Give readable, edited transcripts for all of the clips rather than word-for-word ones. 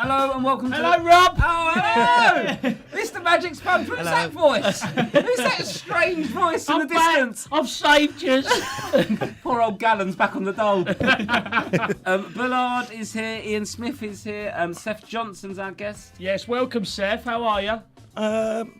Hello and welcome to... Hello, Rob! Oh, hello! Mr. Magic Sponge, who's that voice? Who's that strange voice in the distance? I've saved you. Poor old Gallon's back on the dole. Bullard is here, Ian Smith is here, Seth Johnson's our guest. Yes, welcome, Seth. How are you?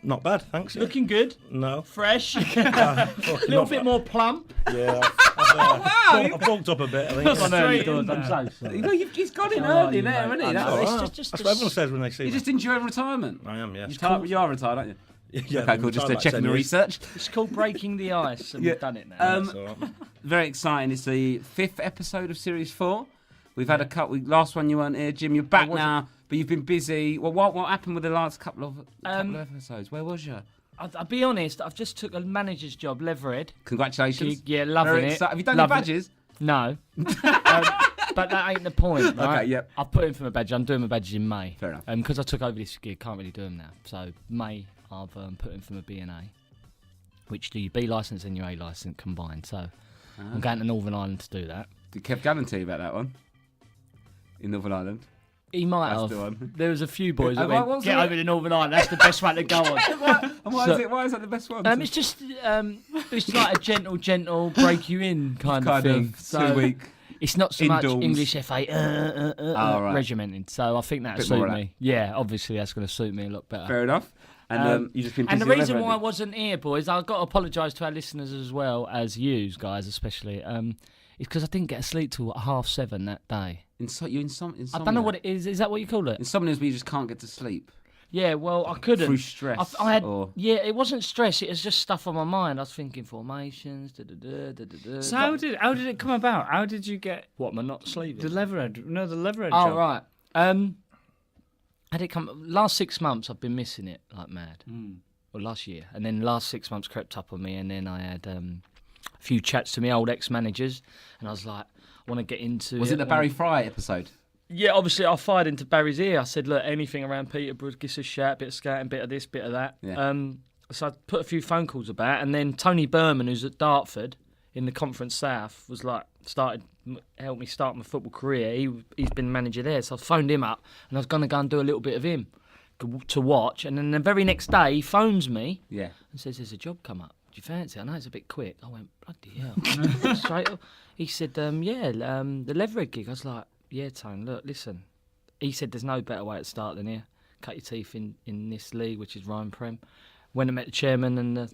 Not bad, thanks. Looking good. No. Fresh. A little bit more plump. Yeah. I've bulked up a bit, I think. That's really good. I'm so sorry. You know, he's gone in early there, hasn't he? That's what everyone says when they see me. You're just enjoying retirement. I am, yes. You are retired, aren't you? Yeah, okay, cool. Just checking the research. It's called breaking the ice, and we've done it now. Very exciting. It's the 5th episode of Series 4. We've had a cut. Last one you weren't here, Jim. You're back now, but you've been busy. Well, what happened with the last couple of episodes? Where was you? I'll be honest. I've just took a manager's job, Leverhead. Congratulations. Yeah, loving it. Have you done your badges? No. But that ain't the point, right? Okay, yep. I've put in for my badge. I'm doing my badges in May. Fair enough. Because I took over this gig, can't really do them now. So May, I've put in for my B&A, which do your B licence and your A licence combined. So I'm going to Northern Ireland to do that. Did Kev Gannon tell you about that one? In Northern Ireland? He might That's have. the one. There was a few boys that What went, was get it? over to Northern Ireland. That's the best one to go on. Why is that the best one? It's just it's like a gentle break you in kind of thing. So 2 week. It's not so much Indoors. English FA Right. regimented. So I think that'll suit me. Yeah, obviously that's going to suit me a lot better. Fair enough. And you just been busy. And the reason why I wasn't here, boys, I've got to apologise to our listeners as well as you guys, especially. It's because I didn't get to sleep till 7:30 that day. Insomnia? I don't know what it is. Is that what you call it? Insomnia is where you just can't get to sleep. Yeah, well, I couldn't. Through stress? I had, yeah, it wasn't stress. It was just stuff on my mind. I was thinking formations, So how did it come about? How did you get What, am I not sleeping? the Leverhead? No, the Leverhead Oh, job. right. Had it come... Last 6 months, I've been missing it like mad. Well, last year. And then last 6 months crept up on me, and then I had a few chats to my old ex-managers, and I was like, I want to get into... Was it the Barry Fry episode? Yeah, obviously I fired into Barry's ear. I said, look, anything around Peterborough, give us a shout, bit of scouting, bit of this, bit of that. Yeah. So I put a few phone calls about, and then Tony Berman, who's at Dartford in the Conference South, was like, helped me start my football career. He's been manager there, so I phoned him up, and I was going to go and do a little bit of him to watch. And then the very next day, he phones me and says, there's a job come up. Do you fancy it? I know it's a bit quick. I went, bloody hell. Straight up. He said, the Leverhead gig. I was like, yeah, Tone, look, listen. He said there's no better way to start than here. Cut your teeth in this league, which is Ryan Prem. Went and met the chairman and the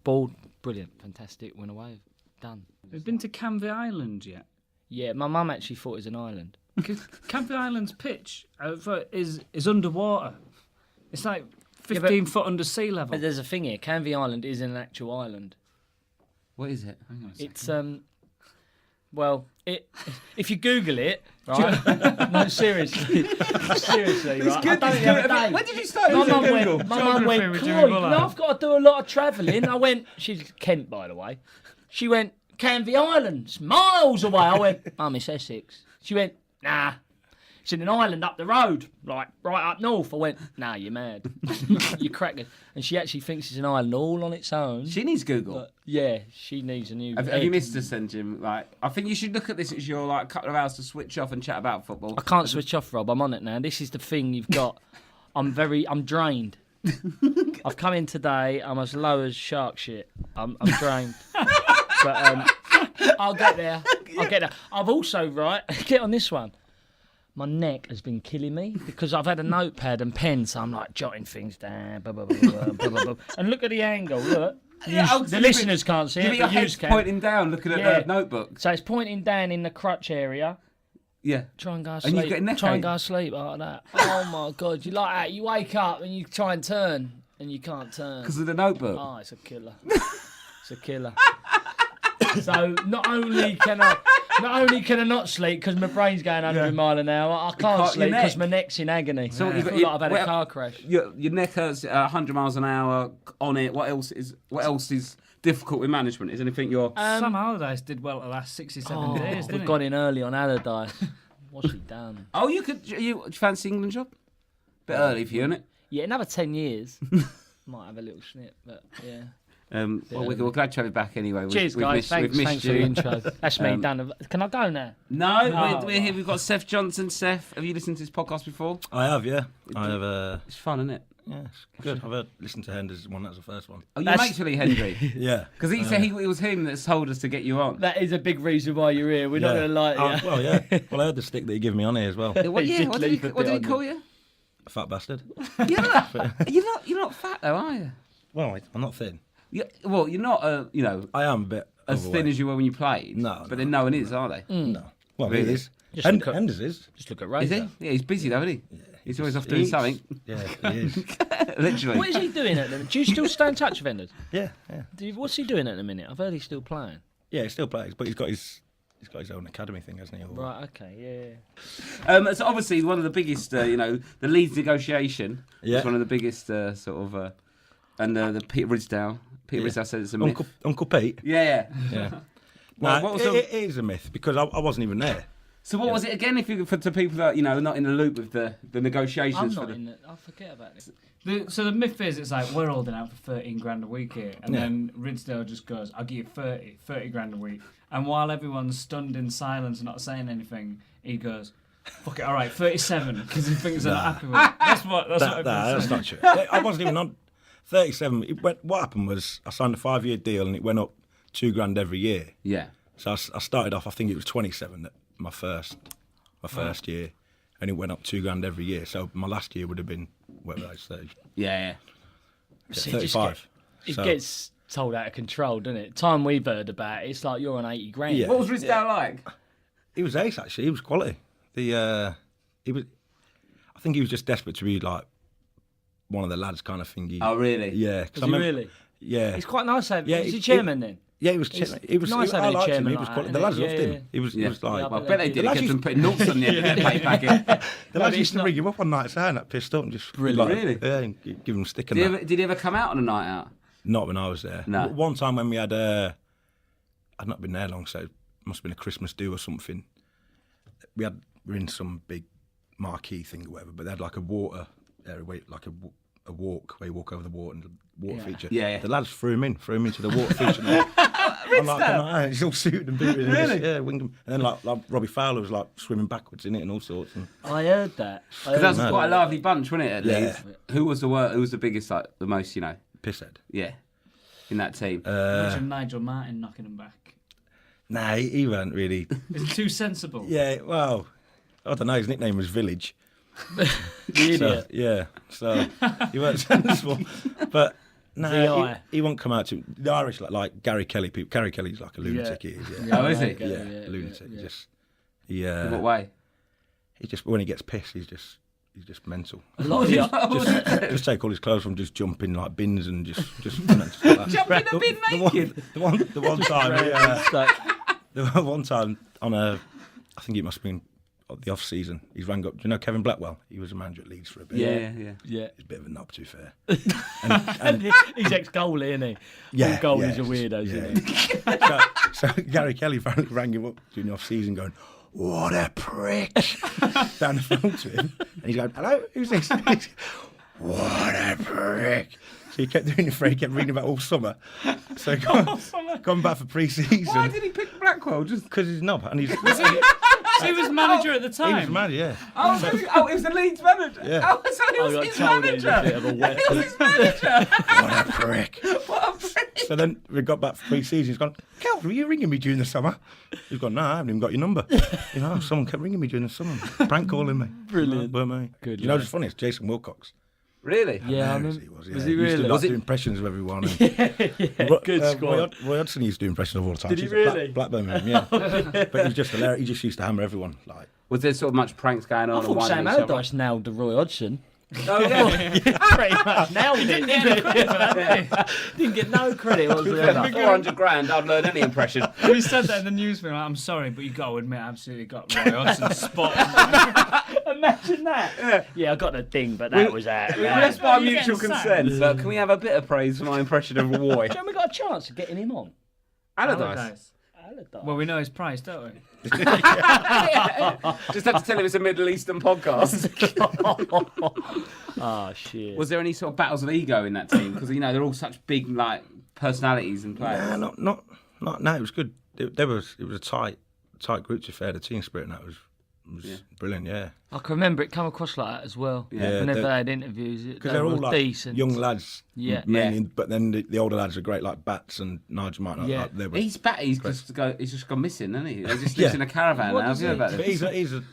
board. Brilliant, fantastic. Went away, done. Have you been to Canvey Island yet? Yeah, my mum actually thought it was an island. Canvey Island's pitch is underwater. It's like 15 foot under sea level. But there's a thing here. Canvey Island is an actual island. What is it? Hang on a second. It's if you Google it, right? No, seriously, right? Good. When did you start using Google? My mum went, with Chloe, Jimmy you Bullard. know, I've got to do a lot of travelling. I went, she's Kent, by the way. She went, Canvey Island's miles away. I went, Mum, it's Essex. She went, nah. It's in an island up the road, like right up north. I went, nah, you're mad. You're cracking. And she actually thinks it's an island all on its own. She needs Google. But, yeah, she needs a new Have you missed us then, Jim? Like, I think you should look at this as your couple of hours to switch off and chat about football. I can't switch off, Rob. I'm on it now. This is the thing you've got. I'm drained. I've come in today. I'm as low as shark shit. I'm drained. But I'll get there. I've also, get on this one. My neck has been killing me because I've had a notepad and pen, so I'm like jotting things down. Blah, blah, blah, blah, blah, blah, blah. And look at the angle. Look. The listeners can't see it, your but you head's can. pointing down, looking at the notebook. So it's pointing down in the crutch area. Yeah. Try and go And sleep. you've got a neck Try and ache. go sleep like that. Oh my God, you like that? You wake up and you try and turn, and you can't turn. Because of the notebook. Oh, it's a killer. It's a killer. So not only can I not sleep because my brain's going 100 mile an hour, I can't sleep because my neck's in agony. So I feel like I've had a car crash. Your neck hurts 100 miles an hour on it. What else is difficult with management? Is anything you're... Some holidays did well the last 67 days, didn't We've gone in early on Allardyce. What's he done? Oh, you fancy England job? Bit early for you, isn't it? Yeah, another 10 years. Might have a little snip, but yeah. We're glad to have you back anyway. Cheers, guys. Thanks for the intro. That's me done. Can I go now? No, we're here. We've got Seth Johnson. Seth, have you listened to this podcast before? I have, yeah. I have. It's fun, isn't it? Yeah, it's good. I've listened to Hendrie's one. That was the first one. Oh, you're mates with Lee Hendrie? Yeah. Because he said it was him that told us to get you on. That is a big reason why you're here. We're not going to lie to you. Well, yeah. Well, I heard the stick that you give me on here as well. What did he call you? A fat bastard. You're not fat though, are you? Well, I'm not thin. Well, you're not. I am a bit as overweight. thin as you were when you played. No, but then no one is, are they? No. Well, Really? he is. Henders is. Just look at Is Razor. he? Yeah, he's busy though, isn't he? Yeah, he's always off doing something. Yeah, he is. Literally. What is he doing at the minute? Do you still stay in touch with Enders? Yeah. What's he doing at the minute? I've heard he's still playing. Yeah, he still plays, but he's got his own academy thing, hasn't he? Right, okay, yeah. So obviously one of the biggest, the Leeds negotiation. Yeah. Is one of the biggest and the Peter Ridsdale. Peter Ridsdale said it's a myth. Uncle Pete. Yeah. Well, what was it is a myth because I wasn't even there. So what was it again? If to people that not in the loop with the negotiations. I forget about this. So the myth is it's like we're holding out for 13 grand a week here, and then Ridsdale just goes, "I'll give you 30 grand a week." And while everyone's stunned in silence and not saying anything, he goes, "Fuck it, all right, 37," because he thinks they're not happy with it. That's not true. I wasn't even on 37. What happened was I signed a 5-year deal and it went up $2,000 every year. Yeah. So I started off. I think it was 27 my first year, and it went up $2,000 every year. So my last year would have been whatever I say. Yeah. So 35. It gets told out of control, doesn't it? Time we've heard about it, it's like you're on 80 grand. Yeah. What was Ridsdale like? He was ace actually. He was quality. I think he was just desperate to be like one of the lads kind of thing. Oh really? Yeah. Was he really? Yeah. It's quite nice. Yeah, Is he chairman then? Yeah, he was. He was nice I having a liked him. chairman He was like quality. that, The lads innit? loved him. Yeah. He was like. Well, I bet they did. The It lads kept them used- putting noughts on the end of their pay packet. The lads used to ring him up on nights out and that pissed up and just Brilliant. Really? Yeah, and give him a stick and that. Did he ever come out on a night out? Not when I was there. No. One time when we had I'd not been there long, so it must have been a Christmas do or something. We were in some big marquee thing or whatever, but they had like a water area, like a walk where you walk over the water and the water feature. Yeah. The lads threw him into the water feature. I'm like, he's all suited and booted. Really? Yeah, winged him. And then like Robbie Fowler was like swimming backwards in it and all sorts. And I heard that. Because that was quite a lively bunch, wasn't it? At Yeah. Leeds. Who was the biggest, like the most, pisshead. Yeah, in that team. Imagine Nigel Martin knocking him back. Nah, he weren't really. Is it too sensible? Yeah, well, I don't know. His nickname was Village. The idiot. So he weren't sensible. But no, he won't come out to the Irish like Gary Kelly people. Gary Kelly's like a lunatic. He is, yeah. Oh, is he? Yeah, lunatic. In what way? He just when he gets pissed, he's just mental. A lot of the, Just take all his clothes from, just jump in like bins and just like Jump in a bin naked. The one time, the one time on I think it must have been the off season. He's rang up. Do you know Kevin Blackwell? He was a manager at Leeds for a bit. Yeah. yeah. He's a bit of a knob, to be fair. And he's ex-goalie, isn't he? Yeah, All goalies yeah. are weirdos, isn't he? So Gary Kelly finally rang him up during the off season, going, "What a prick!" down the phone to him, and he's going, "Hello, who's this?" What a prick! So he kept doing it for. He kept reading about all summer. So gone back for pre-season. Why did he pick Blackwell? Just Because he's knob, and he's. So he was manager at the time. He was mad, yeah. it was the Leeds manager. Yeah. Oh, so he was got his told he was manager. a bit of a wet. He was his manager. What a prick! What a prick. So then we got back for pre-season. He's gone, "Kel, were you ringing me during the summer?" He's gone, "No, I haven't even got your number." Someone kept ringing me during the summer, prank calling me. Brilliant. No, me. Good You know, it's funny. It's Jason Wilcox. Really? Yeah, I Hilarious remember. he was. Was he He used really? to Was do it- impressions of everyone. And Good squad. Roy Hodgson used to do impressions of all the time. Did he He's a really? Blackburn man, yeah. But he was just hilarious. He just used to hammer everyone. Like, Was there sort of much pranks going on? I thought and Sam winding each other? Allardyce nailed the Roy Hodgson. Oh, yeah. Pretty much nailed it. Didn't get no credit whatsoever. 400 grand, I'd learn any impression. We said that in the news. Like, I'm sorry, but you got to admit, I absolutely got Roy Hodgson spot on. Imagine that. Yeah, I got the thing, but that was out. That's by You're mutual getting consent. sacked. But can we have a bit of praise for my impression of Roy? Do you know we got a chance of getting him on? Allardyce. Allardyce. Well, we know his price, don't we? Just have to tell him it's a Middle Eastern podcast. Oh, shit. Was there any sort of battles of ego in that team? Because they're all such big, like personalities and players? Nah, not. No, it was good. It was a tight group to be fair. The team spirit and that was brilliant. Yeah. I can remember it come across like that as well. Yeah, Whenever they had interviews, because they're all like decent. young lads. Yeah. Mainly, but then the older lads are great, like Bats and Nigel Martin. Yeah. Like, they were He's just gone missing, hasn't he? He just lives in a caravan now. Have you heard about But this?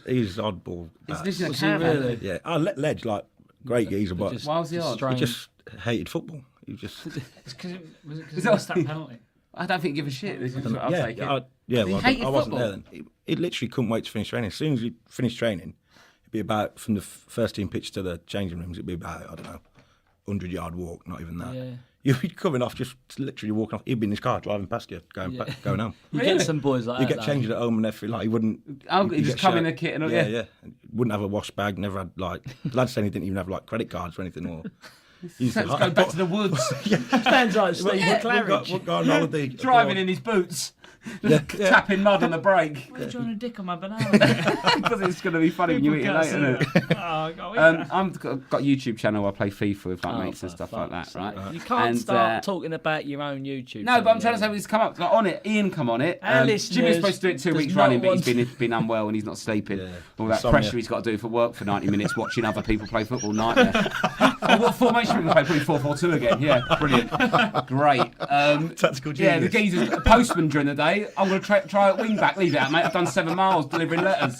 he's oddball. He's lives in a Was he caravan. really? Yeah, Ledge, like great geezer, but Just- Why was he odd? he strange. just hated football. He just It's 'cause was it because Is he that- missed that penalty? I don't think he give a shit. This is what I'll take it. Well, He hated I wasn't there football. then. He literally couldn't wait to finish training. As soon as he finished training, it'd be about from the first team pitch to the changing rooms. It'd be about 100-yard walk, not even that. Yeah. You'd be coming off, just literally walking off. He'd be in his car driving past you, going home. You get some boys like You that. get changed at home and everything. Like he wouldn't. Oh, he'd he just get come in shout- a kit and all. yeah, Yeah. yeah. Wouldn't have a wash bag. Never had like the lad said he didn't even have like credit cards or anything. Or Let's go back to the woods. Stands like Steve McClaren. We'll go on holiday. Driving in his boots. Just tapping mud on the brake. Why are you trying to dick on my banana? Because it's going to be funny when you eat it later, isn't it? I've got a YouTube channel where I play FIFA with like mates and stuff like that, right? You can't And, start talking about your own YouTube. No, but I'm trying to say he's come up on it. Ian come on it. Our Jimmy's listeners supposed to do it 2 does weeks not running, but want- he's been unwell and he's not sleeping. Yeah. All that Insomnia. pressure he's got to do for work for 90 minutes, watching other people play football. Nightmare. What formation are we going to play? Probably 4-4-2 again. Yeah, brilliant. Great. Tactical Yeah, the genius. geezer's a postman during the day. I'm going to try at wing back. Leave it out, mate. I've done 7 miles delivering letters.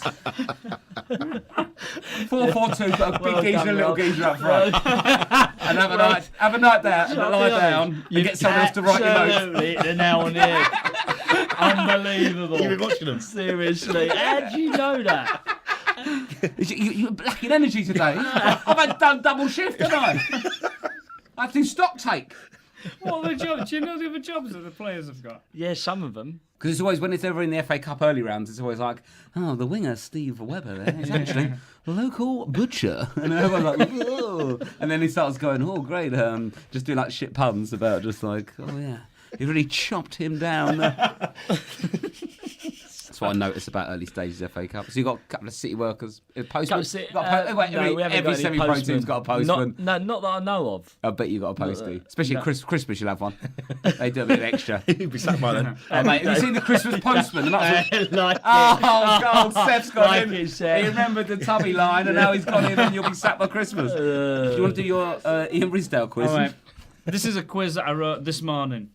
4-4-2, got a big geezer and a little geezer up front. And have a night there, and lie down, and get someone else to write your notes. Absolutely, they're now on here. Unbelievable. You've been watching them. Seriously, how do you know that? You're lacking energy today. I've done double shift, haven't I? I have to do stock take. What other jobs? Do you know the other jobs that the players have got? Yeah, some of them. Because it's always, when it's ever in the FA Cup early rounds, it's always like, oh, the winger, Steve Webber, there, is actually a local butcher. And everyone's like, whoa. And then he starts going, oh, great, just doing like shit puns about just like, oh, yeah, he really chopped him down. That's what I noticed about early stages of FA Cup. So you've got a couple of City workers. Postman. Every semi-pro team's got a postman. Not that I know of. I bet you got a postie. Especially at Christmas, you'll have one. They do a bit of extra. He'd be sat by then. Oh, mate, have you seen the Christmas postman? Like Oh, God, Seth's got Like in. it, Seth. He remembered the tubby line, and now he's gone in, and you'll be sat by Christmas. Do you want to do your Ian Risdale quiz? All right. This is a quiz that I wrote this morning.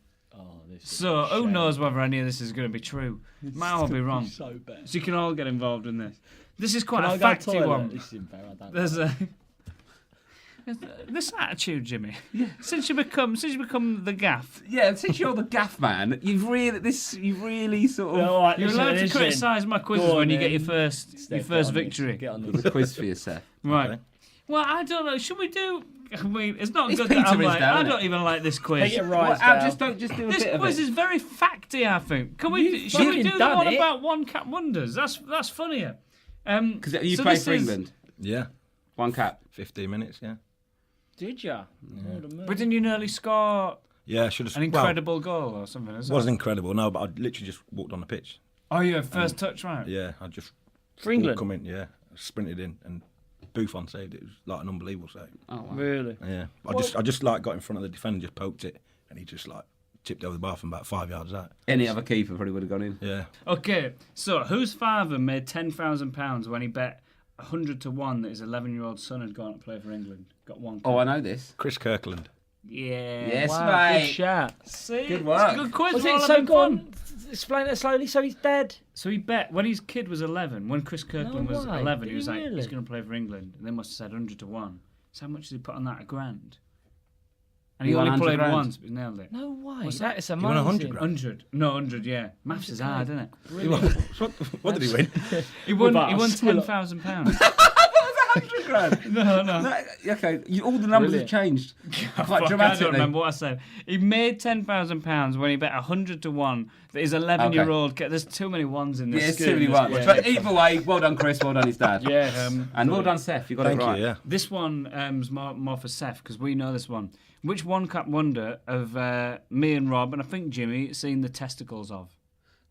So who knows whether any of this is going to be true? Might all be wrong. So bad. So you can all get involved in this. This is quite Can a I go facty toilet? one. This is embarrassing. I don't There's a this attitude, Jimmy. Since you become the gaff, Yeah, since you're the gaff man, you've really sort of All right, you're listen, allowed to listen. criticise my quizzes Go on when you get then. your first Steph, get on this. victory. Get on the this. quiz for you, Seth. Right. Okay. Well, I don't know. Should we do? I mean, it's not It's good Peter that I'm is like. down, I isn't don't even like this quiz. Take it right. Don't just do a This bit of quiz it. is very facty, I think. Can we? Should we fucking do the done one it. about one cap wonders? That's funnier. Because you so play this for is- England. Yeah, One cap. 15 minutes. Yeah, Did ya? But didn't you nearly score yeah. I should have. an incredible goal or something? It wasn't incredible. No, but I literally just walked on the pitch. Oh, yeah, first touch, right? Yeah, I just For England? come in. Yeah, sprinted in and Buffon saved it. It was like an unbelievable save. Oh, wow. Really? Yeah, I just like got in front of the defender, just poked it, and he just like tipped over the bar from about 5 yards out. Any other keeper probably would have gone in. Yeah, Okay, so whose father made £10,000 when he bet 100 to 1 that his 11-year-old son had gone to play for England? Got one. Oh, I know this. Chris Kirkland. Yeah. Yes, Wow, mate. good shout. See? Good work. It's a good quiz. Was we're all it so having fun. gone? Explain it slowly. So he's dead. So he bet when his kid was 11, when Chris Kirkland No was way. 11, Did he was he like, really? he's going to play for England. And they must have said 100 to 1. So how much did he put on that? £1,000. And he You won only 100 played grand? once, but he nailed it. No way. What's That is You amazing. won 100 grand? 100. No, 100, yeah. Maths is hard, isn't it? What did he win? He won With us. £10,000. No. Okay, all the numbers Brilliant. have changed quite Fuck, I dramatically. don't remember what I said. He made £10,000 when he bet 100 to 1 that his 11-year-old. There's too many ones in this. Yeah, it's too many ones. Yeah. But either way, well done, Chris. Well done, his dad. Yes. And well done, Seth. You got Thank it right. you. Yeah. This one is more for Seth because we know this one. Which one cap wonder of me and Rob and I think Jimmy seen the testicles of?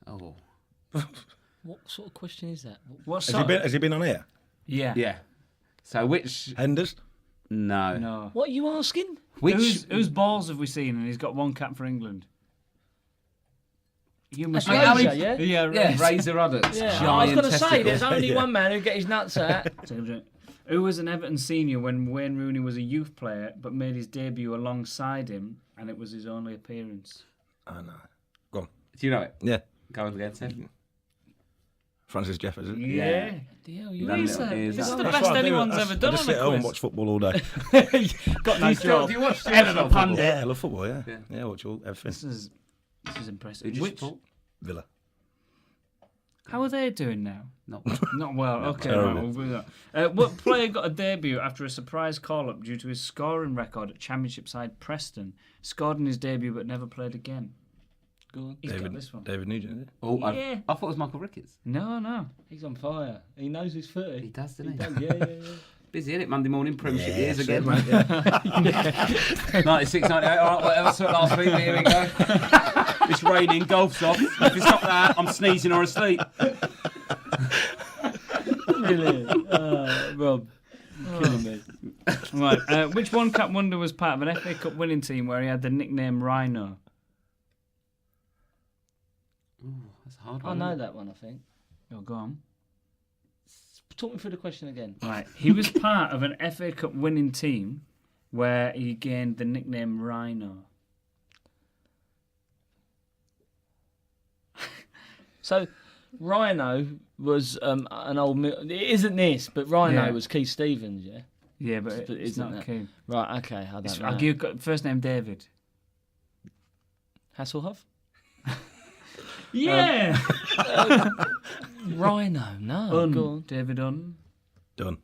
Oh. What sort of question is that? What Has he been on here? Yeah. Yeah. So which? Henders? No. No. What are you asking? Whose balls have we seen? And he's got one cap for England. You must That's Razor, yeah? Yeah, Razor Ruddock's. Yeah, I was Giant going to say, testicles. there's only one man who get his nuts out. Who was an Everton senior when Wayne Rooney was a youth player, but made his debut alongside him, and it was his only appearance? I know. Go on. Do you know it? Yeah. Go on again, Seth. Francis Jeffers, is it? Yeah. Deal, you Done know. little ears This is up. the That's best what I do. anyone's That's- ever done I just on sit a at home and quiz. watch football all day. Got no job. Do you watch Everton pundit. Yeah, I love football, yeah. Yeah, I watch everything. This is impressive. Who do you Which, support? Villa. how are they doing now? Not Not well. Okay, terrible. right, we'll move on. What player got a debut after a surprise call-up due to his scoring record at Championship side Preston? Scored in his debut but never played again. Go on. He's got this one. David Nugent, is it? Oh, Yeah. I thought it was Michael Ricketts. No. He's on fire. He knows his footy. He does, doesn't he? Yeah. Busy, isn't it? Monday morning, Premiership years that's again. it, mate, yeah. 96, 98, all right, whatever, so last week, here we go. It's raining, golf's off. If it's not that, I'm sneezing or asleep. Brilliant. Rob, killing me. Right. Which one Cup wonder was part of an FA Cup winning team where he had the nickname Rhino? That's a hard I one. know isn't it? that one, I think. Oh, go on. Talk me through the question again. Right. He was part of an FA Cup winning team where he gained the nickname Rhino. So, Rhino was an old... It isn't this, but Rhino Yeah. was Keith Stevens, yeah? Yeah, but it's Isn't not it? Keane. Right, okay, I don't know. I'll give you first name David. Hasselhoff? Yeah. Rhino, no. Go on. David Unn. Done.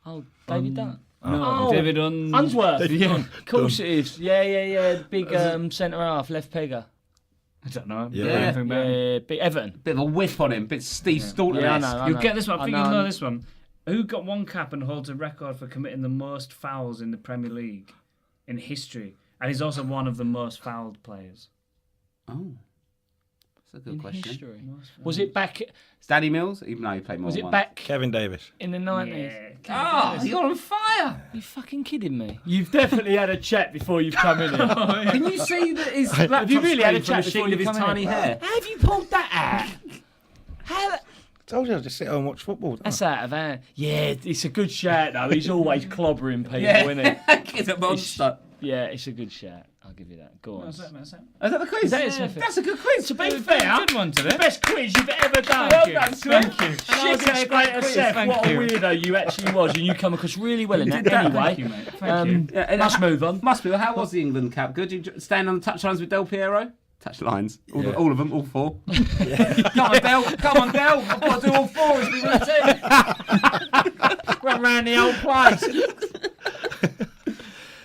Oh, David Dunn. No, Oh. David Unn. Unsworth. Yeah. Of course it is. Yeah. The big centre half, left pegger. I don't know. Yeah. Anything about him. Yeah, big Everton. Bit of a whiff on him, bit Steve Staunton. Yeah, I know. You'll get this one. I think you'll know know. this one. Who got one cap and holds a record for committing the most fouls in the Premier League in history? And he's also one of the most fouled players. Oh, that's a good In question. history. Was it back? It's Danny Mills, even though he played more Was than it once. back Kevin Davis. in the 90s? Oh, you're on fire! Are you fucking kidding me? You've definitely had a chat before you've come in here. Can you see that his laptop you really had a screen chat from before the sheen you of his come in tiny here? hair? How have you pulled that out? How? Told you I just sit home and watch football. don't I? That's out of hand. Yeah, it's a good shout though. He's always clobbering people, isn't he? He's a monster. Yeah, it's a good shout. I'll give you that. Go on. Is that the quiz? that it, Smith? That's a good quiz. To be fair, Good one today. the best quiz you've ever done. Well done, Smith. Thank you. And I was Shit, gonna say, great quiz, Seth, thank what you. a weirdo you actually was, and you come across really well in that. did that, Anyway, Thank you, mate. Thank you. Yeah, and let's move on. Must be. Well, how was the England cap? Good. You stand on the touchlines with Del Piero? Touchlines. All of them, all four. Come on, Del. Come on, Del. I've got to do all four as we routine. Run round the old place.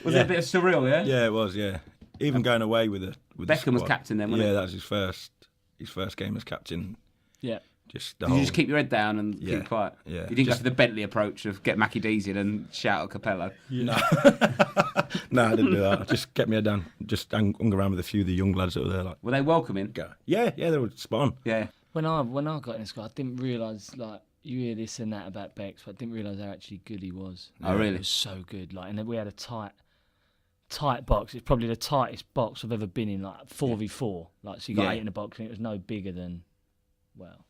Was it a bit of surreal, yeah? Yeah, it was. Yeah, even going away with the Beckham was squad. captain then, wasn't Yeah, he? that was his first game as captain. Yeah. Just the Did whole. you just keep your head down and Yeah, keep quiet? yeah. You didn't Just- go for the Bentley approach of get Mackie D's in and shout at Capello. No, no, I didn't do that. I just kept my head down. Just hung around with a few of the young lads that were there. Like, Were they welcoming? go. Yeah, they were spot on. Yeah. When I got in the squad, I didn't realise, like, you hear this and that about Bex, but I didn't realise how actually good he was. Oh, really? He was so good. Like, and then we had a tight box. It's probably the tightest box I've ever been in, like 4v4. Like, so you got Yeah. 8 in the box, and it was no bigger than, well,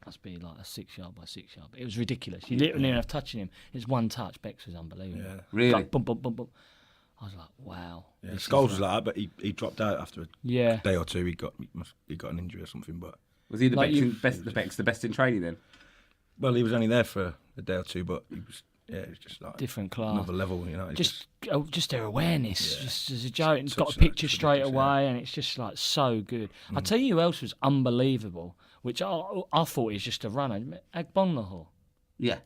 must be like a 6 yard by 6 yard. But it was ridiculous. You literally didn't have touching him. It's one touch. Bex was unbelievable. Yeah. Really? Like, boom, boom, boom, boom. I was like, wow. Yeah, Scholes was like that, but he dropped out after a Yeah. day or two. He got an injury or something. But Was he the Like best in training then? well, he was only there for a day or two. But he was it was just like Different class. another level. You know, Just their awareness, Yeah. just as a joke. It's got a Touching picture that, straight ridiculous, away, and it's just like so good. I'll tell you who else was unbelievable, which I thought he was just a runner. Agbonlahor. Yeah.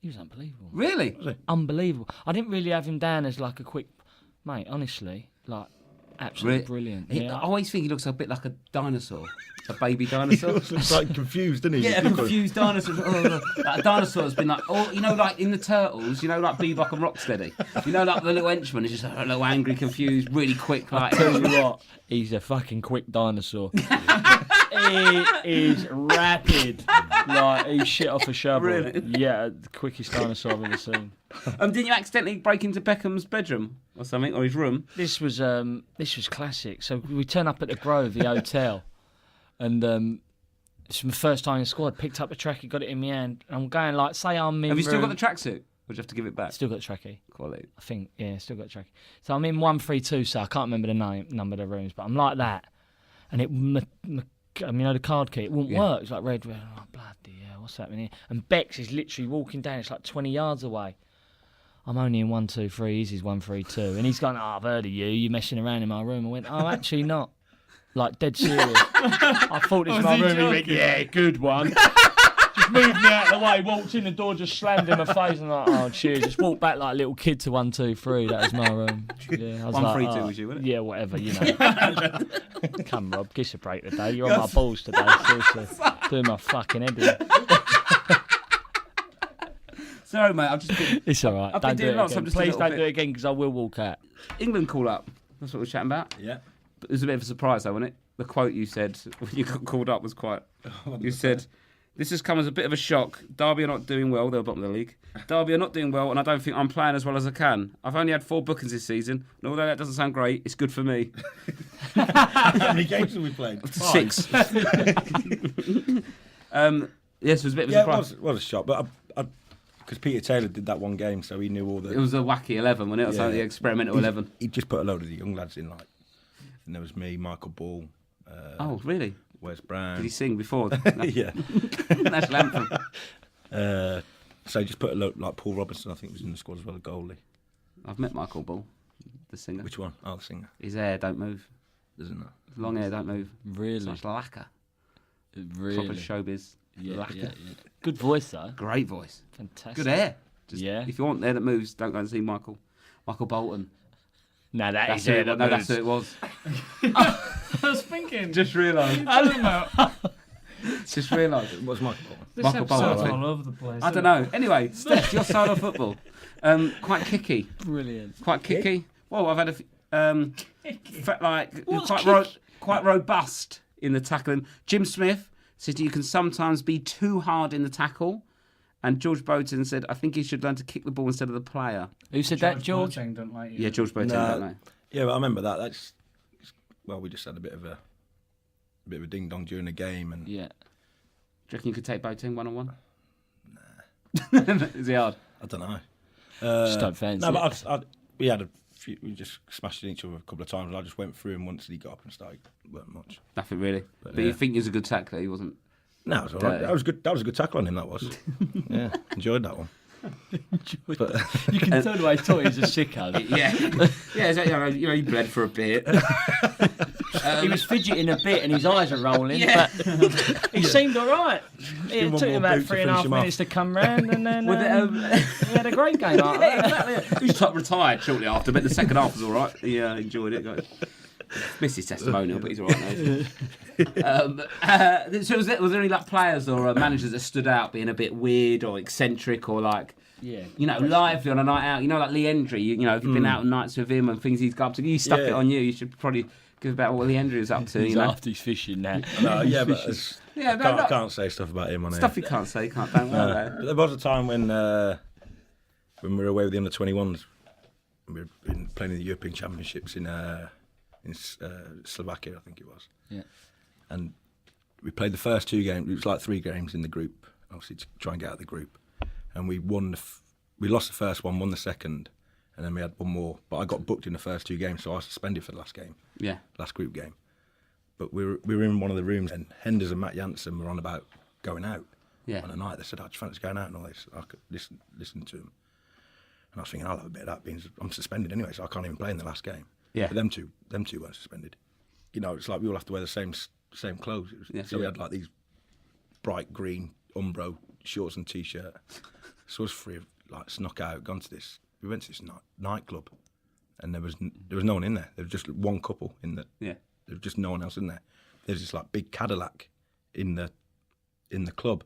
He was unbelievable. Really? Unbelievable. I didn't really have him down as like a quick mate, honestly. Like, absolutely brilliant. I Yeah. always think he looks a bit like a dinosaur. A baby dinosaur. he was like confused, didn't he? Yeah, a confused dinosaur. Like a dinosaur has been like, like in the Turtles, like Bebop and Rocksteady. Like the little henchman is just a little angry, confused, really quick. Like, Tell you what, he's a fucking quick dinosaur. He is rapid. Like, he shit off a shovel. Really? Yeah, the quickest dinosaur I've ever seen. Didn't you accidentally break into Beckham's bedroom or something, or his room? This was classic. So we turn up at the Grove, the hotel, and it's my first time in the squad. Picked up the trackie, got it in my hand, and I'm going like, say I'm in. Have you still room- got the tracksuit? Or do you have to give it back? Still got the trackie. Quality. I think, yeah, still got the trackie. So I'm in 132, so I can't remember the number of the rooms, but I'm like that, and the card key, it wouldn't work. It's like red. Oh, bloody hell, what's happening here? And Bex is literally walking down. It's like 20 yards away. I'm only in 123. He's 132, and he's going, I've heard of you. You're messing around in my room. I went, oh, actually not. Like dead serious. I thought this was my room. He went, yeah, good one. Just moved me out of the way, walked in the door, just slammed in my face, and I'm like, oh, cheers. Just walked back like a little kid to 123. That was my room. Yeah, I was 132 was you, wasn't it? Yeah, whatever, you know. Come, Rob, give us a break today. You're on my balls today, seriously. Doing my fucking head in. Sorry, mate. I've just been... It's all right. I've been Don't do doing it lots, again. I'm just a Please little don't bit- do it again, because I will walk out. England call up. That's what we're chatting about. Yeah. But it was a bit of a surprise, though, wasn't it? The quote you said when you got called up was quite... You said, this has come as a bit of a shock. Derby are not doing well. They're bottom of the league. Derby are not doing well, and I don't think I'm playing as well as I can. I've only had 4 bookings this season, and although that doesn't sound great, it's good for me. How many games have we played? 6. Yes, it was a bit of a Yeah, surprise. it was a shock, but because Peter Taylor did that one game, so he knew all the... It was a wacky 11, wasn't it? It was like the experimental 11. He just put a load of the young lads in, like, and there was me, Michael Ball, Oh, really? Wes Brown. Did he sing before? Yeah. National anthem. So he just put a load, like Paul Robinson, I think, was in the squad as well, a goalie. I've met Michael Ball, the singer. Which one? Oh, the singer. His hair don't move. Isn't it? Long hair don't move. Really? Such lacquer. Really? Proper showbiz. Yeah, Lacquer. yeah. Good voice, though. Great voice. Fantastic. Good hair. Just, Yeah. If you want hair that moves, don't go and see Michael Bolton. No, That's who it was. I was thinking. Just realised. I don't know. Just realised. What's Michael Ball? This Michael episode's Bolton, right? all over the place. I don't know. Anyway, Steph, your style of football. Quite kicky. Brilliant. Quite kicky. Well, I've had quite robust in the tackling. Jim Smith said you can sometimes be too hard in the tackle. And George Boateng said, I think he should learn to kick the ball instead of the player. Who said that, George? Boateng don't like you. Yeah, George Boateng, don't know. Yeah, but I remember that. That's well, we just had a bit of a ding dong during the game, and Yeah. Do you reckon you could take Boateng one-on-one? Nah. Is he hard? I don't know. Just don't fancy No, it. but we had a few. We just smashed each other a couple of times. And I just went through him once he got up and started. Weren't much. Nothing really. But yeah. you think he was a good tackler? He wasn't. No, it was all right. Dirty. That was good. That was a good tackle on him. That was. Yeah, enjoyed that one. But You can tell the way he thought he was a sicko. Yeah. Yeah, exactly. You know, he bled for a bit. He was fidgeting a bit and his eyes were rolling, Yeah. but he seemed all right. It one took him more about boot to 3.5 finish him minutes to come round, and then we had a great game after that. Exactly. He was like retired shortly after, but the second half was all right. He enjoyed it. Missed his testimonial, but he's all right now. So was there any like players or managers that stood out being a bit weird or eccentric or like, Yeah. you know, lively on a night out? You know, like Lee Hendrie, you know, if you've been out on nights with him and things he's got up to, you stuck it on you. You should probably give about what Lee Hendrie is up to. He's You know, after his fishing now. no, yeah, but Yeah, I can't say stuff about him on stuff here. you can't say, you can't. Don't worry. But there was a time when we were away with the under-21s. We were playing in the European Championships in Slovakia, I think it was. Yeah. And we played the first 2 games. It was like 3 games in the group, obviously to try and get out of the group. And we won. We lost the first one, won the second, and then we had one more. But I got booked in the first 2 games, so I was suspended for the last game, Yeah. last group game. But we were in one of the rooms, and Henders and Matt Jansen were on about going out Yeah. on a night. They said, "I just fancy going out," and all this. I could listen to them, and I was thinking, "I'll have a bit of that." Being I'm suspended anyway, so I can't even play in the last game. Yeah. But them two weren't suspended. You know, it's like we all have to wear the same clothes. So we had like these bright green Umbro shorts and t-shirt. So us 3 like snuck out, gone to this. We went to this nightclub, and there was no one in there. There was just one couple in the. Yeah. There was just no one else in there. There's this like big Cadillac in the club.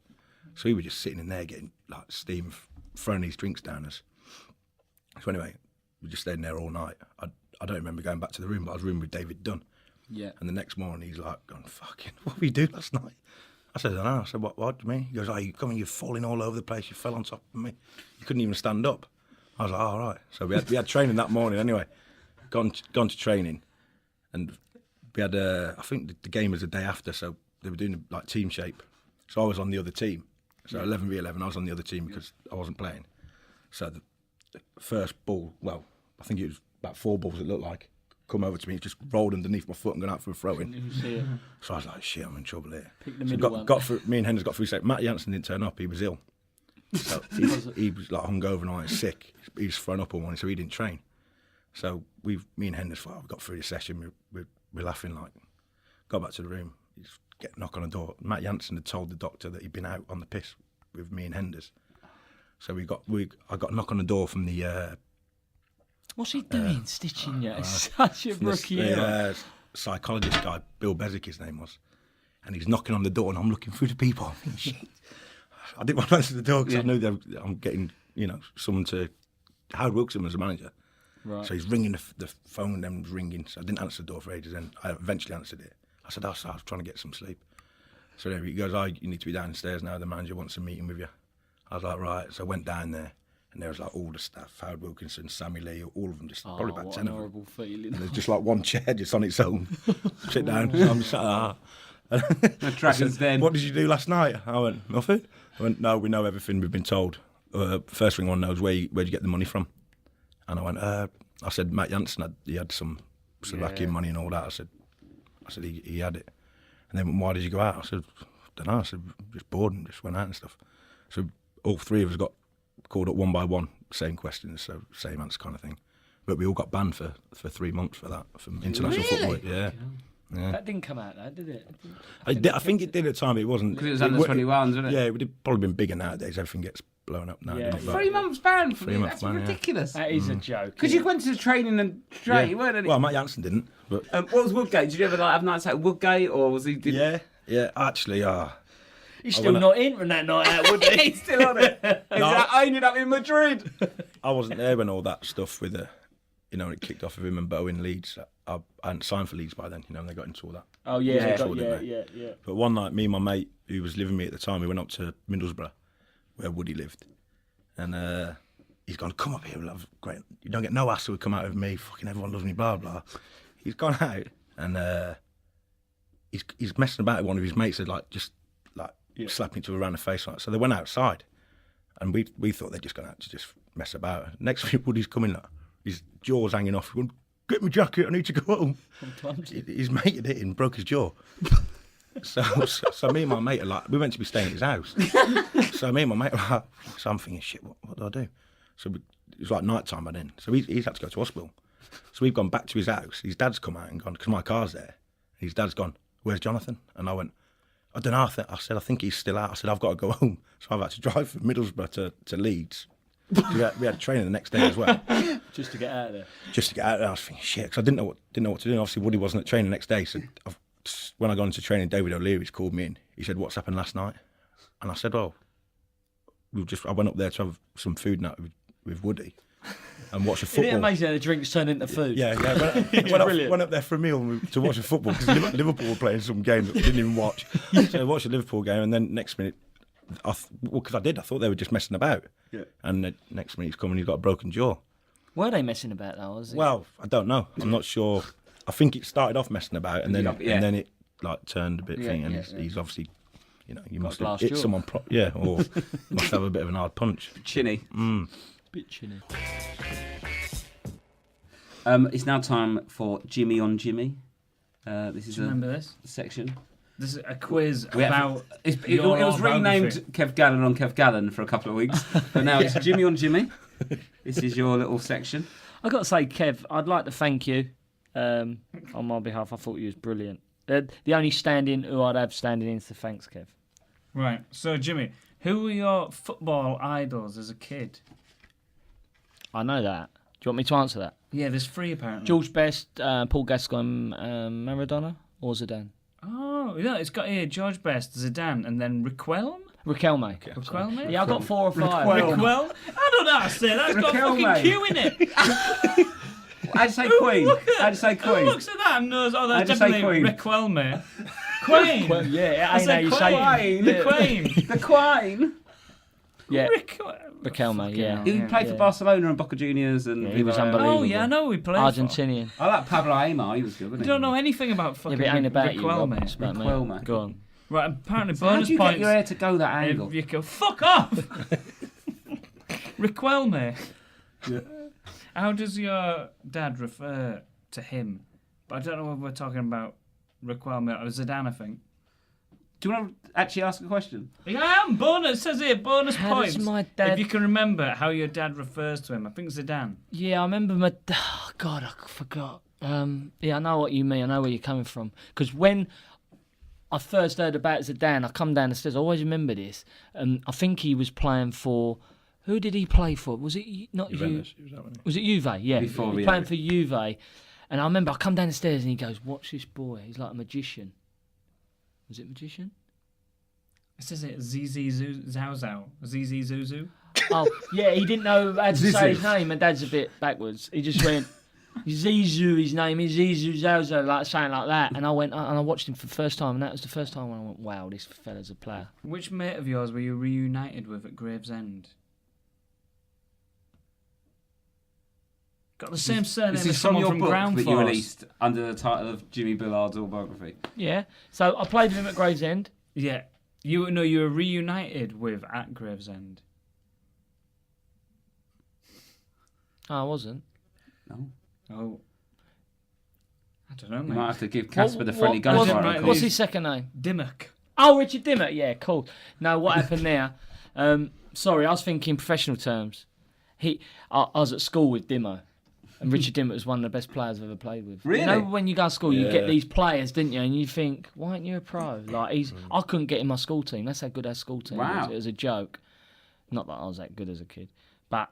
So we were just sitting in there getting like steam, throwing these drinks down us. So anyway, we just stayed in there all night. I don't remember going back to the room, but I was rooming with David Dunn. Yeah. And the next morning he's like, "Gone fucking, what did we do last night?" I said, I don't know. I said, what do you mean? He goes, you're falling all over the place. You fell on top of me. You couldn't even stand up. I was like, all right. So we had training that morning anyway. Gone to training. And we had, I think the game was the day after, so they were doing like team shape. So I was on the other team. So 11v11, I was on the other team because I wasn't playing. So the first ball, well, I think it was about 4 balls it looked like, come over to me, just rolled underneath my foot and gone out for a throw-in. So I was like, shit, I'm in trouble here. Pick the middle one. Me and Hendrie got through. Matt Jansen didn't turn up, he was ill. So he was like hungover and all that, sick. He was thrown up all morning, so he didn't train. So me and Hendrie thought, we got through the session, we're laughing like, got back to the room, get a knock on the door. Matt Jansen had told the doctor that he'd been out on the piss with me and Hendrie. So I got a knock on the door from the what's he doing? Stitching you? It's such a rookie. The psychologist guy, Bill Bezick, his name was, and he's knocking on the door, and I'm looking through the people. I'm thinking, shit. I didn't want to answer the door because I knew I'm getting, someone to. Howard Wilson was the manager, right. So he's ringing the phone, and then was ringing. So I didn't answer the door for ages. Then I eventually answered it. I said, I was trying to get some sleep. So he goes, you need to be downstairs now. The manager wants a meeting with you. I was like, right. So I went down there, and there was like all the staff, Howard Wilkinson, Sammy Lee, all of them, just probably about 10 of them. Feeling. And there's just like one chair just on its own. Sit down. So I'm just like, The Dragons then. What did you do last night? I went, nothing. I went, no, we know everything we've been told. First thing one knows, where'd you get the money from? And I went, I said, Matt Jansen, he had some Slovakian money and all that. I said he had it. And then why did you go out? I said, don't know. I said, just bored and just went out and stuff. So all 3 of us got called up one by one, same questions, so same answer kind of thing. But we all got banned for 3 months for that, from international football. Yeah. That didn't come out, though, did it? I think it did at the time. It wasn't. Because it was under 21s, wasn't it? Yeah, it would have probably been bigger nowadays. Everything gets blown up now. Yeah. 3 months banned for 3 me. months That's ban, ridiculous. That is a joke. Because you went to the training and straight, weren't it? Well, Matt Jansen didn't. But what was Woodgate? Did you ever have nights out at Woodgate, or was he? Yeah. Actually, he's still not in from that night out, would he? He's still on it. I ended up in Madrid. I wasn't there when all that stuff with when it kicked off with him and Bo in Leeds. I hadn't signed for Leeds by then, and they got into all that. Oh yeah, Yeah. But one night, me and my mate, who was living with me at the time, we went up to Middlesbrough, where Woody lived, and he's gone, come up here, love, great. You don't get no hassle, come out with me. Fucking everyone loves me, blah blah. He's gone out and he's messing about with one of his mates, slapping each other around the face. So they went outside, and we thought they'd just gone out to just mess about. Next thing, Woody's coming, his jaw's hanging off. He's going, get my jacket, I need to go home. His mate had hit him, broke his jaw. So me and my mate are like, we went to be staying at his house. So me and my mate are like, so I'm thinking, shit, what do I do? So it was like night time by then. So he's had to go to hospital. So we've gone back to his house. His dad's come out and gone, because my car's there. His dad's gone, where's Jonathan? And I went, I don't know. I said, I think he's still out. I said, I've got to go home. So I've had to drive from Middlesbrough to Leeds. We had training the next day as well. Just to get out of there. I was thinking, shit, because I didn't know what to do. And obviously, Woody wasn't at training the next day. So when I got into training, David O'Leary's called me in. He said, what's happened last night? And I said, well, I went up there to have some food night with Woody and watch a football. Isn't it amazing how the drinks turn into food? Yeah. Went up there for a meal to watch a football because Liverpool were playing some game that we didn't even watch. So I watched a Liverpool game, and then next minute, I thought they were just messing about. Yeah. And the next minute he's coming, he's got a broken jaw. Were they messing about though? Was it? Well, I don't know. I'm not sure. I think it started off messing about, and then it turned a bit thing, and he's obviously, you must have hit someone, or must have a bit of an hard punch. Chinny. Bit chinny. It's now time for Jimmy on Jimmy. This is remember this section. This is a quiz about. It was renamed Kev Gallen on Kev Gallen for a couple of weeks, but now it's Jimmy on Jimmy. This is your little section. I've got to say, Kev, I'd like to thank you on my behalf. I thought you was brilliant. The only stand-in who I'd have standing in, so thanks, Kev. Right. So, Jimmy, who were your football idols as a kid? I know that. Do you want me to answer that? Yeah, there's 3 apparently. George Best, Paul Gascoigne, Maradona, or Zidane? Oh, yeah, it's got here George Best, Zidane, and then Riquelme? Riquelme. Riquelme? Yeah, I got 4 or 5. Riquelme? I don't know how to say that. It's got a fucking Q in it. I'd say Queen. I'd say Queen. Who looks at that and knows, that's I'd say definitely Queen. Riquelme. Quain. Well, yeah, I I know said you Quain. say The Quain. The Quine. yeah. Riquelme. Riquelme, yeah. He played for Barcelona and Boca Juniors, and Yeah, he was unbelievable. Oh yeah, I know we played. Argentinian. I like Pablo Aimar. He was good. I Wasn't he? don't know anything about Yeah, fucking but it ain't about you, Rob. Riquelme. It's about me. Riquelme. Go on. Right, apparently So how bonus do you points. get your hair to go that angle? If you go, fuck off! Riquelme. Yeah. How does your dad refer to him? But I don't know if we're talking about Riquelme or Zidane, I think. Do you want to actually ask a question? Yeah, bonus. It says here, bonus How points. does my dad... If you can remember how your dad refers to him. I think Zidane. Yeah, I remember my... Oh, God, I forgot. Yeah, I know what you mean. I know where you're coming from. Because when I first heard about Zidane, I come down the stairs. I always remember this. I think he was playing for... Who did he play for? Was it not Juventus, he was that one. Was it Juve? Yeah. Before he was playing for Juve. And I remember I come down the stairs and he goes, watch this boy. He's like a magician. Was it magician? It says it ZZ Zhao. ZZ Zuzu. Oh, yeah, he didn't know how to Zizi. say his name. My dad's a bit backwards. He just went, Zizou, his name is Zizou Zhao, like saying like that. And I went, and I watched him for the first time, and that was the first time when I went, wow, this fella's a player. Which mate of yours were you reunited with at Gravesend? Got the same surname This as is from someone your from book Ground that you Force. released under the title of Jimmy Billard's autobiography. Yeah. So I played with him at Gravesend. Yeah. You were reunited with at Gravesend. Oh, I wasn't. No. Oh. I don't know, You mate. might have to give Casper the friendly what- ghost what- rider a right, call. What's his second name? Dimmock. Oh, Richard Dimmock. Yeah, cool. No, what happened there? Sorry, I was thinking professional terms. I was at school with Dimmo, and Richard Dimmock was one of the best players I've ever played with. Really? You know, when you go to school, you get Yeah. these players, didn't you? And you think, why aren't you a pro? Like I couldn't get in my school team. That's how good our school team Wow. was. It was a joke. Not that I was that good as a kid, but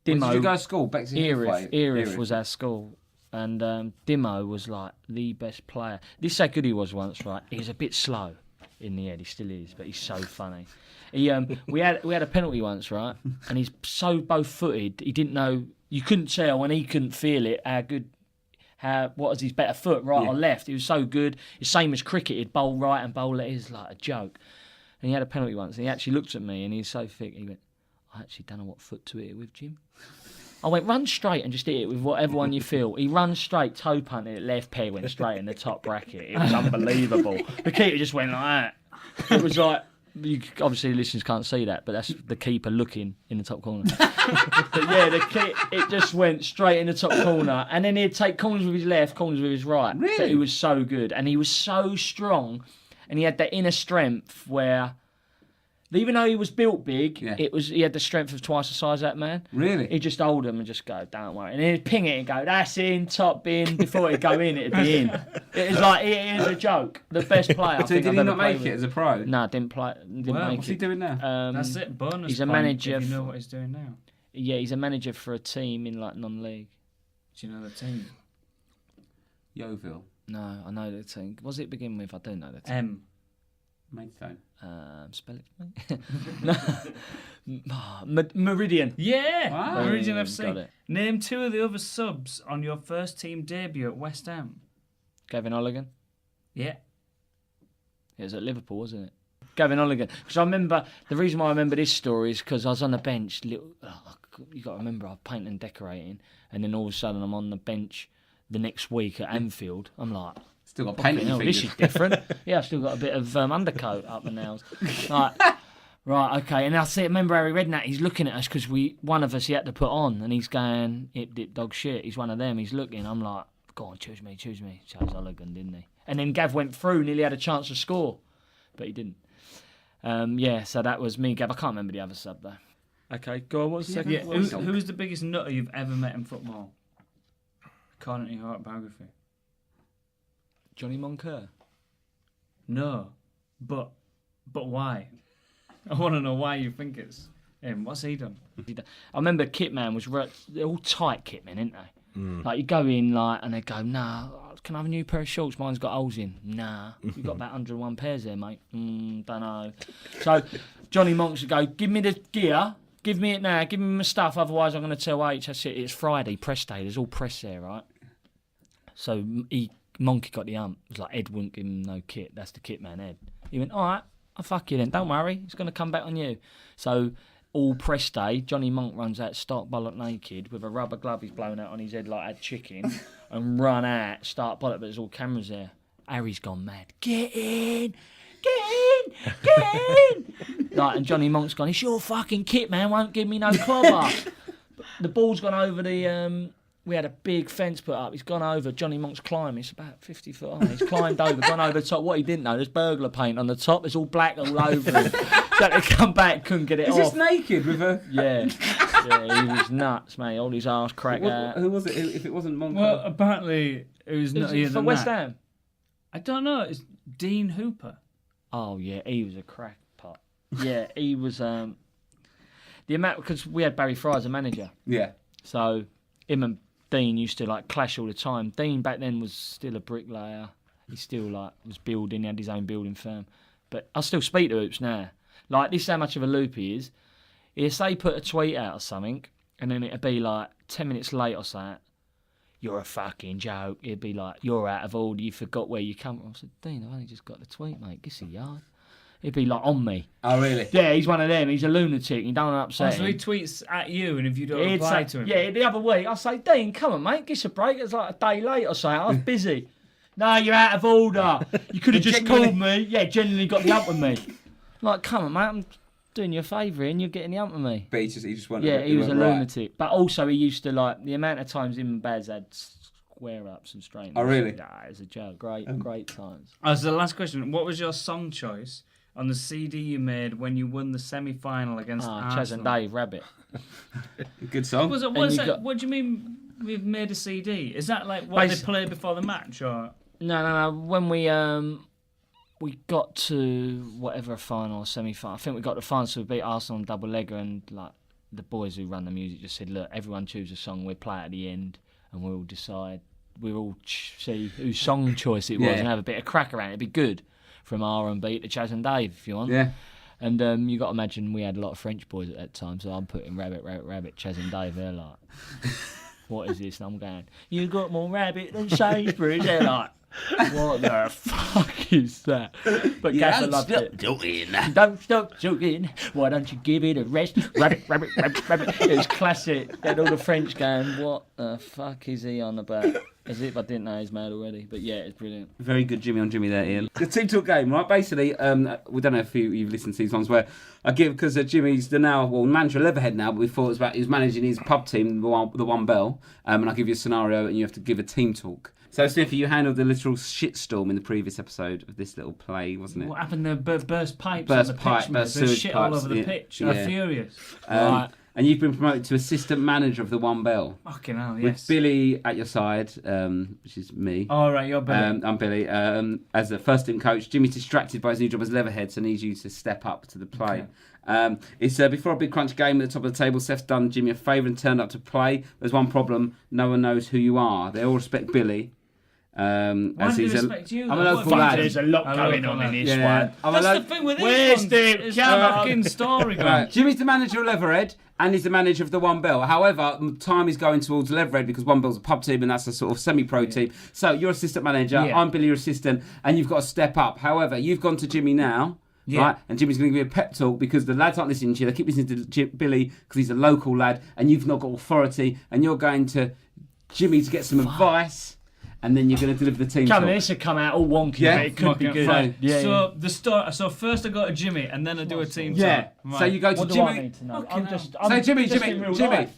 Where Dimmo. did you go to school? Bexley Erith was our school, and Dimmo was like the best player. This is how good he was once, right? He was a bit slow in the head, he still is, but he's so funny. We had a penalty once, right? And he's so both-footed, he didn't know. You couldn't tell, and he couldn't feel it. What was his better foot, right or left? He was so good. It's same as cricket. He'd bowl right and bowl left. It was like a joke. And he had a penalty once, and he actually looked at me, and he's so thick. He went, "I actually don't know what foot to hit it with, Jim." I went, run straight and just hit it with whatever one you feel. He ran straight, toe punted it, left peg went straight in the top bracket. It was unbelievable. The keeper just went like that. It was like, obviously the listeners can't see that, but that's the keeper looking in the top corner. But yeah, it just went straight in the top corner. And then he'd take corners with his left, corners with his right. Really? But he was so good. And he was so strong. And he had that inner strength where... Even though he was built big, he had the strength of twice the size of that man. Really? He'd just hold him and just go, don't worry. And he'd ping it and go, that's in, top bin. Before it'd go in, it'd be in. It was like, it is a joke. The best player I So think did I've he ever not played make it with. as a pro? No, didn't make What's it. he doing now? That's it. Bonus. he's a point manager If you know for- what he's doing now. Yeah, he's a manager for a team in like non-league. Do you know the team? Yeovil. No, I know the team. What does it begin with? I don't know the team. Maidstone. Spell it for me. Meridian. Yeah. Wow. Meridian Got FC. it. Name two of the other subs on your first team debut at West Ham. Gavin Olligan. Yeah. It was at Liverpool, wasn't it? Gavin Olligan. Because I remember, the reason why I remember this story is because I was on the bench. You got to remember, I was painting and decorating, and then all of a sudden I'm on the bench the next week at Anfield. I'm like, Still got paint on your this fingers. is different. Yeah, I've still got a bit of undercoat up my nails. Like, right, okay. And I remember Harry Redknapp, he's looking at us because one of us he had to put on, and he's going, hip dip dog shit. He's one of them. He's looking. I'm like, go on, choose me. Chose Olligan, didn't he? And then Gav went through, nearly had a chance to score, but he didn't. So that was me, Gav. I can't remember the other sub though. Okay, go on. What's the second? Yeah. Who's the biggest nutter you've ever met in football? According to your autobiography. Johnny Moncur. No, but why? I want to know why you think it's him. What's he done? I remember Kitman was they're all tight Kitmen, aren't they? Like you go in and they go, nah, can I have a new pair of shorts? Mine's got holes in. Nah, you've got about 101 pairs there, mate. Don't know. So Johnny Monks would go, give me the gear, give me it now, give me my stuff, otherwise I'm going to tell H. That's it. It's Friday, press day. There's all press there, right? So Monkey got the hump. It was like Ed wouldn't give him no kit. That's the kit man, Ed. He went, all right, I'll fuck you then. Don't worry, it's going to come back on you. So all press day, Johnny Monk runs out stark bollock naked with a rubber glove he's blown out on his head like had chicken and run out, stark bollock, but there's all cameras there. Harry's gone mad. Get in! Get in! Get in! Like, and Johnny Monk's gone, it's your fucking kit, man, won't give me no clobber. The ball's gone over the... we had a big fence put up. He's gone over. Johnny Monk's climbing. It's about 50 foot high. He's climbed over, gone over the top. What he didn't know, there's burglar paint on the top. It's all black all over him. So they come back, couldn't get it off. Is this naked with a... Yeah, he was nuts, mate. All his arse cracked out. Who was it? If it wasn't Monk? Well, apparently it was not either for than West that. Ham. I don't know. It's Dean Hooper. Oh yeah, he was a crackpot. Yeah, he was. The amount because we had Barry Fry as a manager, Yeah. so him and Dean used to like clash all the time. Dean back then was still a bricklayer. He still like was building. He had his own building firm. But I still speak to Hoops now. Like this, is how much of a loop he is. He'll say put a tweet out or something, and then it'll be like 10 minutes late or something. You're a fucking joke. He'd be like, you're out of order. You forgot where you come from. I said, Dean, I've only just got the tweet, mate. Gives a yard. He'd be like on me. Oh, really? Yeah, he's one of them. He's a lunatic. He don't upset So he him. tweets at you, and if you don't He'd reply say, to him, yeah, the other week, I say, Dean, come on, mate, give us a break. It's like a day late or something. I was busy. No, you're out of order. You could have just called me. Yeah, genuinely got the hump with me. Like, come on, mate, I'm doing you a favour here and you're getting the hump with me. But he just wanted. Yeah, he was a right. lunatic. But also, he used to, like, the amount of times him and Baz had square-ups and straighten. Oh, really? Nah, it was a joke. Great times. Oh, so the last question: what was your song choice on the CD you made when you won the semi-final against Chaz Arsenal? and Dave, Rabbit. Good song. Was it? And What's you that? got- What do you mean we've made a CD? Is that like what they Basi- played before the match, or? No. When we got to whatever a final or semi-final, I think we got the final, so we beat Arsenal on double legger, and like the boys who run the music just said, look, everyone choose a song, we'll play it at the end, and we'll decide. We'll all see whose song choice it was Yeah. and have a bit of crack around it. It'd be good from R&B to Chaz and Dave if you want. Yeah. And you got to imagine we had a lot of French boys at that time, so I'm putting rabbit, Chaz and Dave. They're like, what is this? And I'm going, you got more rabbit than Sainsbury's. They're like, what the fuck is that? But Gaffer loved it. Don't stop joking. Why don't you give it a rest? Rabbit. It was classic. They had all the French going, what the fuck is he on about? As if I didn't know he's mad already. But yeah, it's brilliant. Very good Jimmy on Jimmy there, Ian. The team talk game, right? Basically, we don't know if you've listened to these ones where I give, because Jimmy's the manager of Leatherhead now, but we thought it was about he was managing his pub team, the One Bell, and I give you a scenario and you have to give a team talk. So, Sniffy, you handled the literal shitstorm in the previous episode of this little play, wasn't it? What happened there? Burst pipes Burst on the pipe, pitch. burst There's sewage shit pipes, all over the yeah, pitch. yeah. I'm furious. Right. And you've been promoted to assistant manager of the One Bell. Fucking hell, With yes. Billy at your side, which is me. All right, you're Billy. I'm Billy. As the first team coach, Jimmy's distracted by his new job as Leatherhead, so needs you to step up to the plate. Okay. It's before a big crunch game at the top of the table. Seth's done Jimmy a favour and turned up to play. There's one problem: no one knows who you are. They all respect Billy. Why do they respect you? I'm a though? local What lad. There's a lot going on in this one. I'm That's a the thing with these Where's ones. the It's camera? a fucking story going. Right. Jimmy's the manager of Leatherhead and he's the manager of the One Bell. However, time is going towards Leatherhead because One Bell's a pub team and that's a sort of semi-pro team. So you're assistant manager, Yeah. I'm Billy, your assistant, and you've got to step up. However, you've gone to Jimmy now, Yeah. right? And Jimmy's going to give you a pep talk because the lads aren't listening to you. They keep listening to Billy because he's a local lad and you've not got authority and you're going to Jimmy to get some advice and then you're going to deliver the team Come on, talk. this would come out all wonky, Yeah. but it could be good. Right. Yeah, So first I go to Jimmy and then I do a team Yeah. talk. Right. So you go to What do I Jimmy. need to know? Fucking I'm hell. just. So I'm Jimmy, just in real Jimmy. life.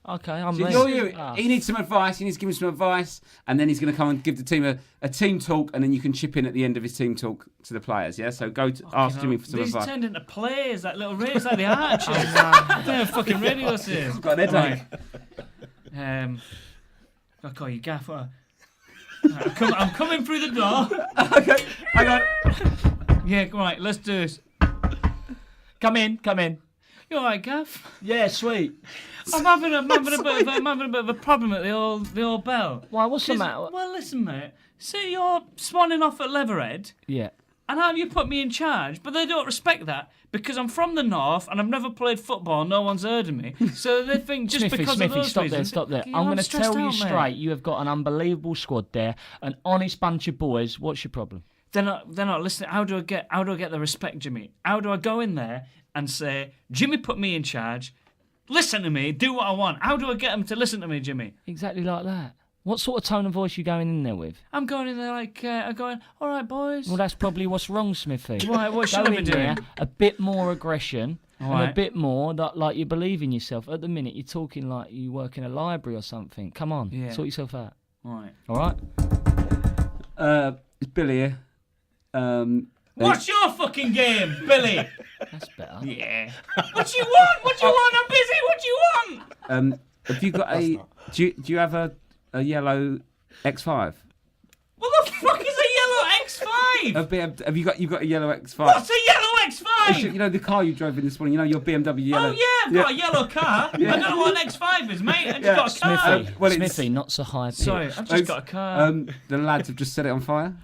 Okay, I'm So me. you're you. Ah. He needs some advice. He needs to give him some advice, and then he's going to come and give the team a team talk, and then you can chip in at the end of his team talk to the players. Yeah. So go to ask Jimmy for some These advice. turned into plays, like little raves, like the Archers. They're a fucking radio series. Got an headache. I'll call you Gaffer. Right, I'm coming through the door. Okay. Hang on. Yeah, right, let's do this. Come in. You alright, Gaff? Yeah, sweet. I'm having a bit of a problem at the old Bell. Why? What's the 'Cause- matter? Well, listen, mate. See, you're swanning off at Leatherhead. Yeah. and how you put me in charge, but they don't respect that because I'm from the north and I've never played football. No one's heard of me, so they think just Smithy, because of those stop reasons. there, stop there. Yeah, I'm going to stressed tell you out, mate. straight. You have got an unbelievable squad there, an honest bunch of boys. What's your problem? They're not listening. How do I get the respect, Jimmy? How do I go in there and say, Jimmy put me in charge, listen to me, do what I want? How do I get them to listen to me, Jimmy? Exactly like that. What sort of tone of voice are you going in there with? I'm going in there like, I'm going, all right, boys. Well, that's probably what's wrong, Smithy. Right, what should I be doing? A bit more aggression and Right. a bit more that, like, you believe in yourself. At the minute, you're talking like you work in a library or something. Come on, sort yourself out. Right. All right? It's Billy here. What's your fucking game, Billy? That's better. Yeah. What you want? What you want? I'm busy. What you want? Have you got do you have a yellow X5? What the fuck is a yellow X5? Have you got a yellow X5? What's a yellow X5? You know the car you drove in this morning. You know your BMW yellow. Oh yeah, I've got a yellow car. I don't know what an X5 is, mate. I just got a car. Smithy, well, it's- Smithy, not so high pitch. Sorry, I've just got a car. The lads have just set it on fire.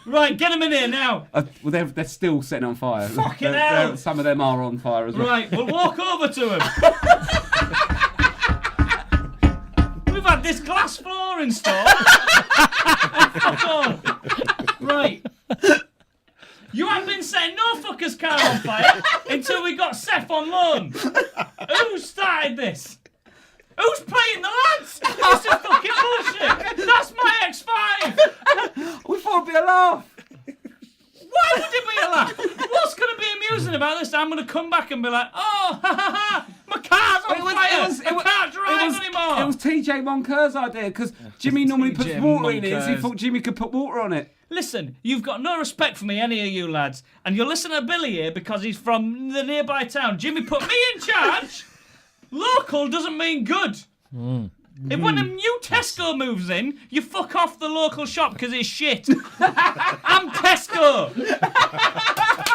Right, get them in here now. Well, they're still setting it on fire. Fucking hell. Some of them are on fire as well. Right, we'll walk over to him. We've had this glass floor installed. Fuck on. Right. You haven't been setting no fucker's car on fire until we got Seth on loan. Who started this? Who's paying the lads? This is fucking bullshit. That's my X5. We thought it'd be a laugh. Why would it be a laugh? What's going to be amusing about this? I'm going to come back and be like, oh, ha ha ha, my car's on fire. I can't drive anymore. It was TJ Monker's idea because Jimmy normally puts water in it, so he Monkers. thought Jimmy could put water on it. Listen, you've got no respect for me, any of you lads, and you're listening to Billy here because he's from the nearby town. Jimmy put me in charge. Local doesn't mean good. If when a new Tesco moves in, you fuck off the local shop because it's shit. I'm Tesco.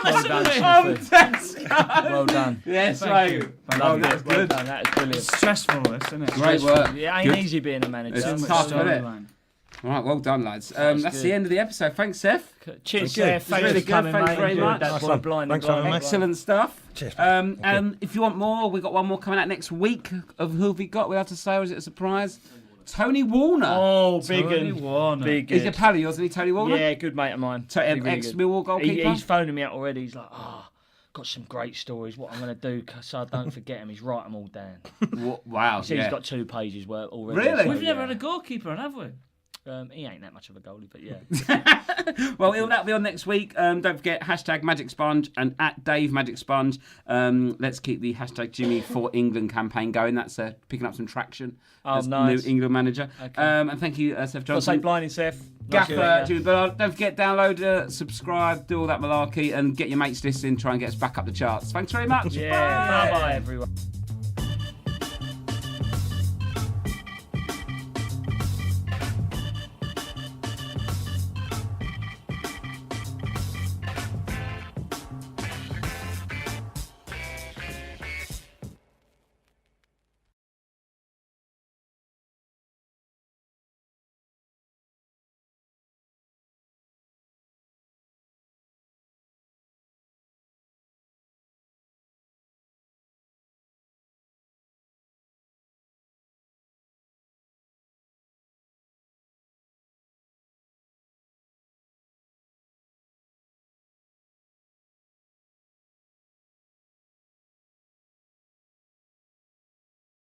Listen to me. I'm Tesco. Well done. Yes, Thank right. you. Oh, that's Well good. done. That is brilliant. It's stressful, this, isn't it? Great work. Yeah, it ain't Good. easy being a manager. It's So much tough, isn't it? storyline. All right, well done, lads. That's good. the end of the episode. Thanks, Seth. Cheers, you. Seth. Thanks really for good. coming, Thanks mate. very Enjoyed much. that. Nice Boy, one. blind Thanks and for having blind. me. Excellent stuff. Cheers. If you want more, we got one more coming out next week. Of who have we got? We have to say, or is it a surprise? Tony Warner. Oh, big Tony and Warner. big. He's a pal of yours, isn't he, Tony Warner? Yeah, good mate of mine. Really good. Ex-Millwall goalkeeper. He's phoning me out already. He's like, got some great stories. What I'm going to do so I don't forget them. He's write them all down. Wow, He said yeah. he's got 2 pages worth already. Really? So, We've never yeah. had a goalkeeper, have we? He ain't that much of a goalie, but yeah. Well, that'll be on next week. Don't forget, hashtag Magic Sponge and at Dave Magic Sponge. Let's keep the hashtag Jimmy for England campaign going. That's picking up some traction as nice. new England manager. Okay. And thank you, Seth I'll say Johnson. blinding, Seth. Gaffer, Jimmy Ballard. Don't forget, download, subscribe, do all that malarkey, and get your mates listening. Try and get us back up the charts. Thanks very much. Yeah, bye-bye, everyone.